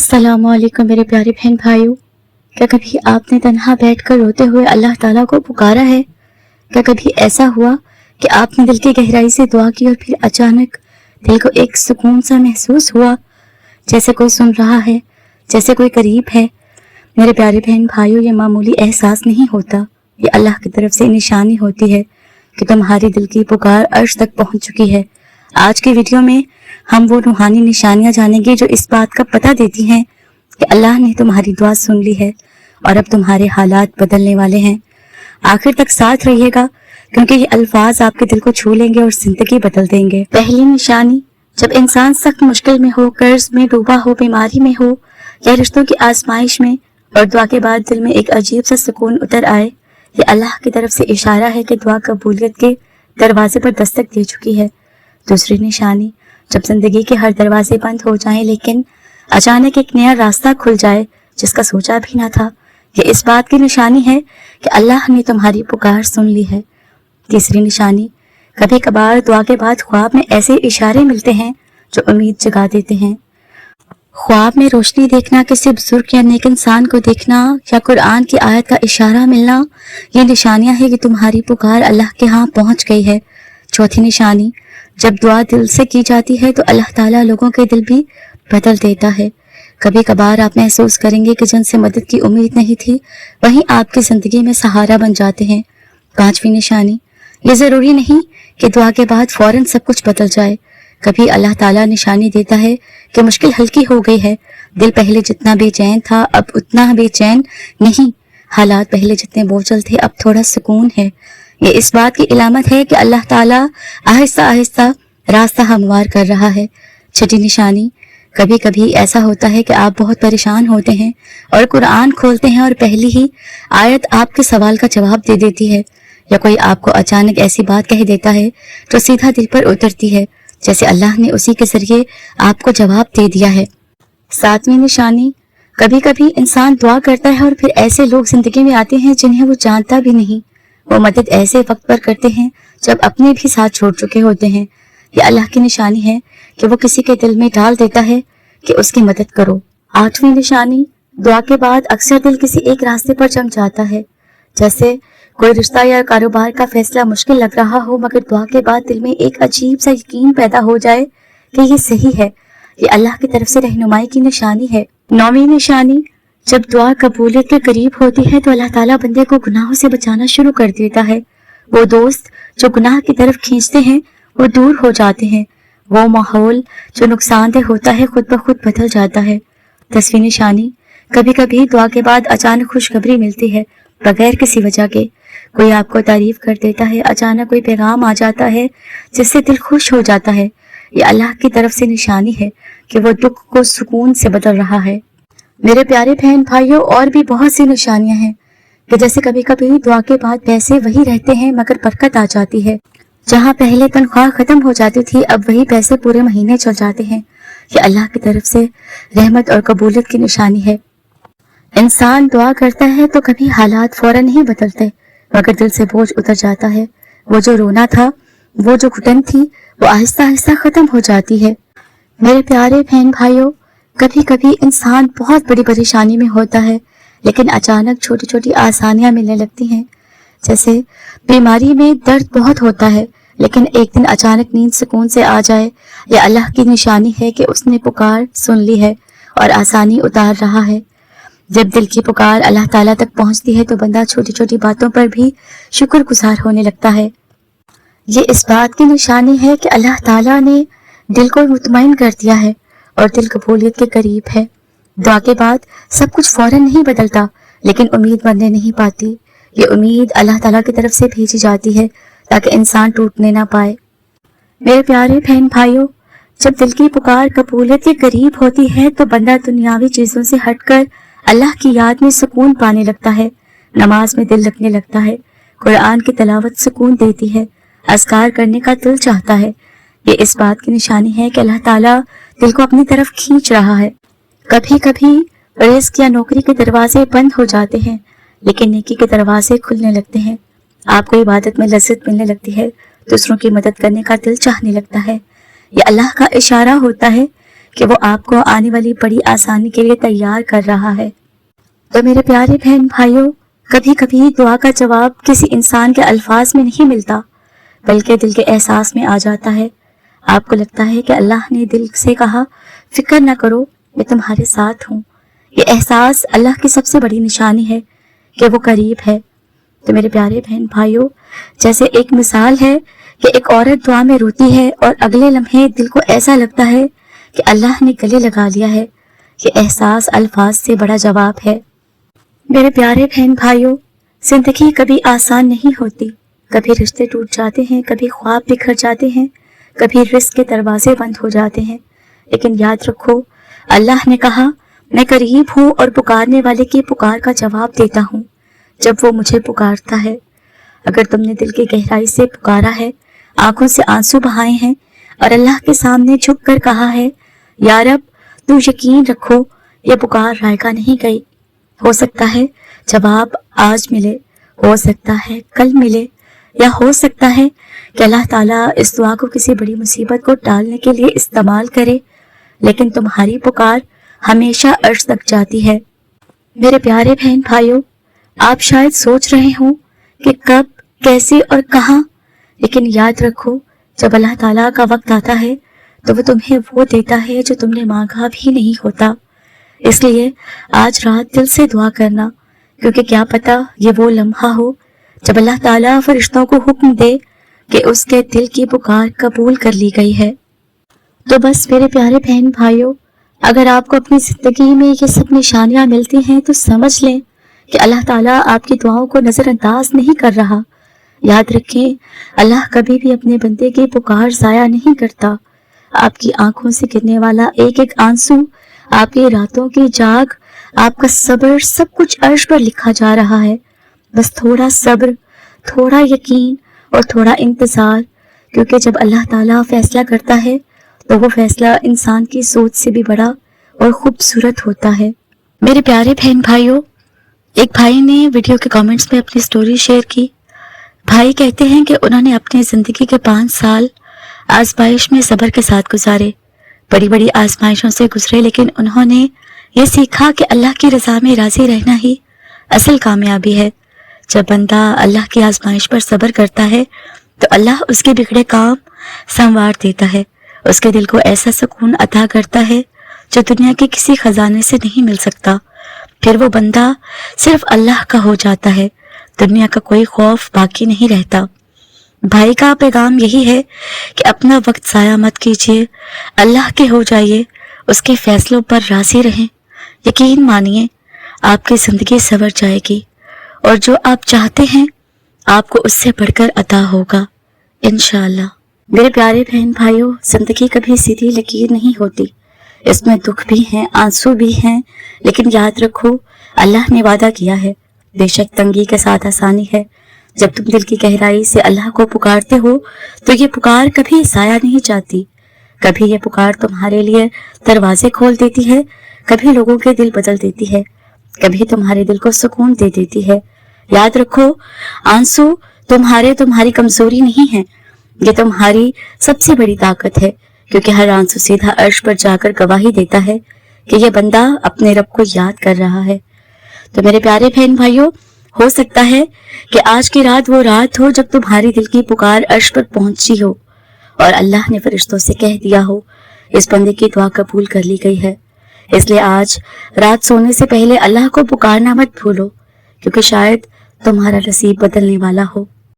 अस्सलामुअलैकुम मेरे प्यारे बहन भाइयों। क्या कभी आपने तन्हा बैठकर रोते हुए अल्लाह ताला को पुकारा है? क्या कभी ऐसा हुआ कि आपने दिल की गहराई से दुआ की और फिर अचानक दिल को एक सुकून सा महसूस हुआ, जैसे कोई सुन रहा है, जैसे कोई करीब है? मेरे प्यारे बहन भाइयों, ये मामूली एहसास नहीं होता, ये अल्लाह की तरफ से निशानी होती है कि तुम्हारी दिल की पुकार अर्श तक पहुंच चुकी है। आज की वीडियो में हम वो रूहानी निशानियां जानेंगे जो इस बात का पता देती हैं कि अल्लाह ने तुम्हारी दुआ सुन ली है और अब तुम्हारे हालात बदलने वाले हैं। आखिर तक साथ रहिएगा क्योंकि ये अल्फाज आपके दिल को छू लेंगे और जिंदगी बदल देंगे। पहली निशानी, जब इंसान सख्त मुश्किल में हो, कर्ज में डूबा हो, बीमारी में हो या रिश्तों की आजमाइश में, और दुआ के बाद दिल में एक अजीब सा सुकून उतर आए, ये अल्लाह की तरफ से इशारा है कि दुआ कबूलियत के दरवाजे पर दस्तक दे चुकी है। दूसरी निशानी, जब जिंदगी के हर दरवाजे बंद हो जाएं लेकिन अचानक एक नया रास्ता खुल जाए जिसका सोचा भी ना था, ये इस बात की निशानी है कि अल्लाह ने तुम्हारी पुकार सुन ली है। तीसरी निशानी, कभी कभार दुआ के बाद ख्वाब में ऐसे इशारे मिलते हैं जो उम्मीद जगा देते हैं। ख्वाब में रोशनी देखना, किसी बुजुर्ग या नेक इंसान को देखना या कुरान की आयत का इशारा मिलना, ये निशानियां हैं कि तुम्हारी पुकार अल्लाह के यहाँ पहुंच गई है। चौथी निशानी, जब दुआ दिल से की जाती है तो अल्लाह ताला लोगों के दिल भी बदल देता है। कभी कभार आप महसूस करेंगे कि जिनसे मदद की उम्मीद नहीं थी वहीं आपकी जिंदगी में सहारा बन जाते हैं। पांचवी निशानी, ये जरूरी नहीं कि दुआ के बाद फौरन सब कुछ बदल जाए। कभी अल्लाह ताला निशानी देता है कि मुश्किल हल्की हो गई है, दिल पहले जितना बेचैन था अब उतना बेचैन नहीं, हालात पहले जितने बोझल थे अब थोड़ा सुकून है। ये इस बात की इलामत है कि अल्लाह ताला आहिस्ता आहिस्ता रास्ता हमवार कर रहा है। छठी निशानी, कभी कभी ऐसा होता है कि आप बहुत परेशान होते हैं और कुरान खोलते हैं और पहली ही आयत आपके सवाल का जवाब दे देती है, या कोई आपको अचानक ऐसी बात कह देता है जो सीधा दिल पर उतरती है, जैसे अल्लाह ने उसी के जरिए आपको जवाब दे दिया है। सातवीं निशानी, कभी कभी इंसान दुआ करता है और फिर ऐसे लोग जिंदगी में आते हैं जिन्हें वो जानता भी नहीं। वो मदद ऐसे वक्त पर करते हैं जब अपने भी साथ छोड़ चुके होते हैं। ये अल्लाह की निशानी है कि वो किसी के दिल में डाल देता है कि उसकी मदद करो। आठवीं निशानी, दुआ के बाद अक्सर दिल किसी एक रास्ते पर जम जाता है, जैसे कोई रिश्ता या कारोबार का फैसला मुश्किल लग रहा हो मगर दुआ के बाद दिल में एक अजीब सा यकीन पैदा हो जाए कि ये सही है। ये अल्लाह की तरफ से रहनुमाई की निशानी है। नौवीं निशानी, जब दुआ कबूलियत के करीब होती है तो अल्लाह ताला बंदे को गुनाहों से बचाना शुरू कर देता है। वो दोस्त जो गुनाह की तरफ खींचते हैं वो दूर हो जाते हैं, वो माहौल जो नुकसानदेह होता है खुद ब खुद बदल जाता है। 10वीं निशानी, कभी कभी दुआ के बाद अचानक खुशखबरी मिलती है बगैर किसी वजह के। कोई आपको तारीफ कर देता है, अचानक कोई पैगाम आ जाता है जिससे दिल खुश हो जाता है। ये अल्लाह की तरफ से निशानी है कि वो दुख को सुकून से बदल रहा है। मेरे प्यारे बहन भाइयों, और भी बहुत सी निशानियां हैं कि जैसे कभी कभी दुआ के बाद पैसे वही रहते हैं मगर बरकत आ जाती है। जहां पहले तनख्वाह खत्म हो जाती थी अब वही पैसे पूरे महीने चल जाते हैं। ये अल्लाह की तरफ से रहमत और कबूलियत की निशानी है। इंसान दुआ करता है तो कभी हालात फौरन नहीं बदलते मगर दिल से बोझ उतर जाता है। वो जो रोना था, वो जो घुटन थी, वो आहिस्ता आहिस्ता खत्म हो जाती है। मेरे प्यारे बहन भाइयों, कभी कभी इंसान बहुत बड़ी परेशानी में होता है लेकिन अचानक छोटी छोटी आसानियां मिलने लगती हैं। जैसे बीमारी में दर्द बहुत होता है लेकिन एक दिन अचानक नींद सुकून से आ जाए, यह अल्लाह की निशानी है कि उसने पुकार सुन ली है और आसानी उतार रहा है। जब दिल की पुकार अल्लाह ताला तक पहुंचती है तो बंदा छोटी छोटी बातों पर भी शुक्रगुजार होने लगता है। ये इस बात की निशानी है कि अल्लाह ताला ने दिल को मुतमईन कर दिया है और दिल कबूलियत के करीब है। दुआ के बाद सब कुछ फौरन नहीं बदलता लेकिन उम्मीद मरने नहीं पाती। ये उम्मीद अल्लाह ताला की तरफ से भेजी जाती है ताकि इंसान टूटने ना पाए। मेरे प्यारे बहन भाइयों, जब दिल की पुकार कबूलियत के करीब होती है तो बंदा दुनियावी चीजों से हटकर अल्लाह की याद में सुकून पाने लगता है। नमाज में दिल लगने लगता है, कुरान की तिलावत सुकून देती है, अज़कार करने का दिल चाहता है। ये इस बात की निशानी है कि अल्लाह ताला दिल को अपनी तरफ खींच रहा है। कभी कभी रिज़्क़ या नौकरी के दरवाजे बंद हो जाते हैं लेकिन नेकी के दरवाजे खुलने लगते हैं। आपको इबादत में लज़्ज़त मिलने लगती है, दूसरों की मदद करने का दिल चाहने लगता है। ये अल्लाह का इशारा होता है کہ وہ آپ کو آنے والی بڑی آسانی کے لیے تیار کر رہا ہے۔ تو میرے پیارے بہن بھائیوں، کبھی کبھی دعا کا جواب کسی انسان کے الفاظ میں نہیں ملتا، بلکہ دل کے احساس میں آ جاتا ہے۔ آپ کو لگتا ہے کہ اللہ نے دل سے کہا، فکر نہ کرو، میں تمہارے ساتھ ہوں۔ یہ احساس اللہ کی سب سے بڑی نشانی ہے کہ وہ قریب ہے۔ تو میرے پیارے بہن بھائیوں، جیسے ایک مثال ہے کہ ایک عورت دعا میں روتی ہے اور اگلے لمحے دل کو ایسا لگتا ہے کہ اللہ نے گلے لگا لیا ہے، یہ احساس الفاظ سے بڑا جواب ہے۔ میرے پیارے بہن بھائیوں، زندگی کبھی آسان نہیں ہوتی، کبھی رشتے ٹوٹ جاتے ہیں، کبھی خواب بکھر جاتے ہیں، کبھی رزق کے دروازے بند ہو جاتے ہیں، لیکن یاد رکھو، اللہ نے کہا، میں قریب ہوں اور پکارنے والے کی پکار کا جواب دیتا ہوں جب وہ مجھے پکارتا ہے۔ اگر تم نے دل کی گہرائی سے پکارا ہے، آنکھوں سے آنسو بہائے ہیں اور اللہ کے سامنے جھک کر کہا ہے، یا رب، تو یقین رکھو یہ پکار رائگاں نہیں گئی۔ ہو سکتا ہے جواب آج ملے، ہو سکتا ہے کل ملے، یا ہو سکتا ہے کہ اللہ تعالیٰ اس دعا کو کسی بڑی مصیبت کو ٹالنے کے لیے استعمال کرے، لیکن تمہاری پکار ہمیشہ عرش تک جاتی ہے۔ میرے پیارے بہن بھائیوں، آپ شاید سوچ رہے ہوں کہ کب، کیسے اور کہاں، لیکن یاد رکھو، جب اللہ تعالیٰ کا وقت آتا ہے تو وہ تمہیں وہ دیتا ہے جو تم نے مانگا بھی نہیں ہوتا۔ اس لیے آج رات دل سے دعا کرنا، کیونکہ کیا پتا یہ وہ لمحہ ہو جب اللہ تعالیٰ فرشتوں کو حکم دے کہ اس کے دل کی پکار قبول کر لی گئی ہے۔ تو بس میرے پیارے بہن بھائیوں، اگر آپ کو اپنی زندگی میں یہ سب نشانیاں ملتی ہیں تو سمجھ لیں کہ اللہ تعالیٰ آپ کی دعاؤں کو نظر انداز نہیں کر رہا۔ یاد رکھیں، اللہ کبھی بھی اپنے بندے کی پکار ضائع نہیں کرتا۔ آپ کی آنکھوں سے گرنے والا ایک ایک آنسو، آپ کی راتوں کی جاگ، آپ کا صبر، سب کچھ عرش پر لکھا جا رہا ہے۔ بس تھوڑا صبر، تھوڑا یقین اور تھوڑا انتظار، کیونکہ جب اللہ تعالیٰ فیصلہ کرتا ہے تو وہ فیصلہ انسان کی سوچ سے بھی بڑا اور خوبصورت ہوتا ہے۔ میرے پیارے بہن بھائیوں، ایک بھائی نے ویڈیو کے کامنٹس میں اپنی سٹوری شیئر کی۔ بھائی کہتے ہیں کہ انہوں نے اپنی زندگی کے 5 سال آزمائش میں صبر کے ساتھ گزارے، بڑی بڑی آزمائشوں سے گزرے، لیکن انہوں نے یہ سیکھا کہ اللہ کی رضا میں راضی رہنا ہی اصل کامیابی ہے۔ جب بندہ اللہ کی آزمائش پر صبر کرتا ہے تو اللہ اس کے بگڑے کام سنوار دیتا ہے، اس کے دل کو ایسا سکون عطا کرتا ہے جو دنیا کے کسی خزانے سے نہیں مل سکتا۔ پھر وہ بندہ صرف اللہ کا ہو جاتا ہے، دنیا کا کوئی خوف باقی نہیں رہتا۔ بھائی کا پیغام یہی ہے کہ اپنا وقت ضائع مت کیجیے، اللہ کے ہو جائیے، اس کے فیصلوں پر راضی رہیں۔ یقین مانیے، آپ کی زندگی سنور جائے گی اور جو آپ چاہتے ہیں آپ کو اس سے بڑھ کر عطا ہوگا انشاءاللہ۔ میرے پیارے بہن بھائیوں، زندگی کبھی سیدھی لکیر نہیں ہوتی، اس میں دکھ بھی ہیں، آنسو بھی ہیں، لیکن یاد رکھو، اللہ نے وعدہ کیا ہے، بے شک تنگی کے ساتھ آسانی ہے۔ جب تم دل کی گہرائی سے اللہ کو پکارتے ہو تو یہ پکار کبھی ضائع نہیں جاتی۔ کبھی یہ پکار تمہارے لیے دروازے کھول دیتی ہے، کبھی لوگوں کے دل بدل دیتی ہے، کبھی تمہارے دل کو سکون دے دیتی ہے۔ یاد رکھو، آنسو تمہاری کمزوری نہیں ہے، یہ تمہاری سب سے بڑی طاقت ہے، کیونکہ ہر آنسو سیدھا عرش پر جا کر گواہی دیتا ہے کہ یہ بندہ اپنے رب کو یاد کر رہا ہے۔ تو میرے پیارے بہن بھائیوں، ہو سکتا ہے کہ آج کی رات وہ رات ہو جب تمہاری دل کی پکار عرش پر پہنچی ہو اور اللہ نے فرشتوں سے کہہ دیا ہو، اس بندے کی دعا قبول کر لی گئی ہے۔ اس لیے آج رات سونے سے پہلے اللہ کو پکارنا مت بھولو، کیونکہ شاید تمہارا نصیب بدلنے والا ہو۔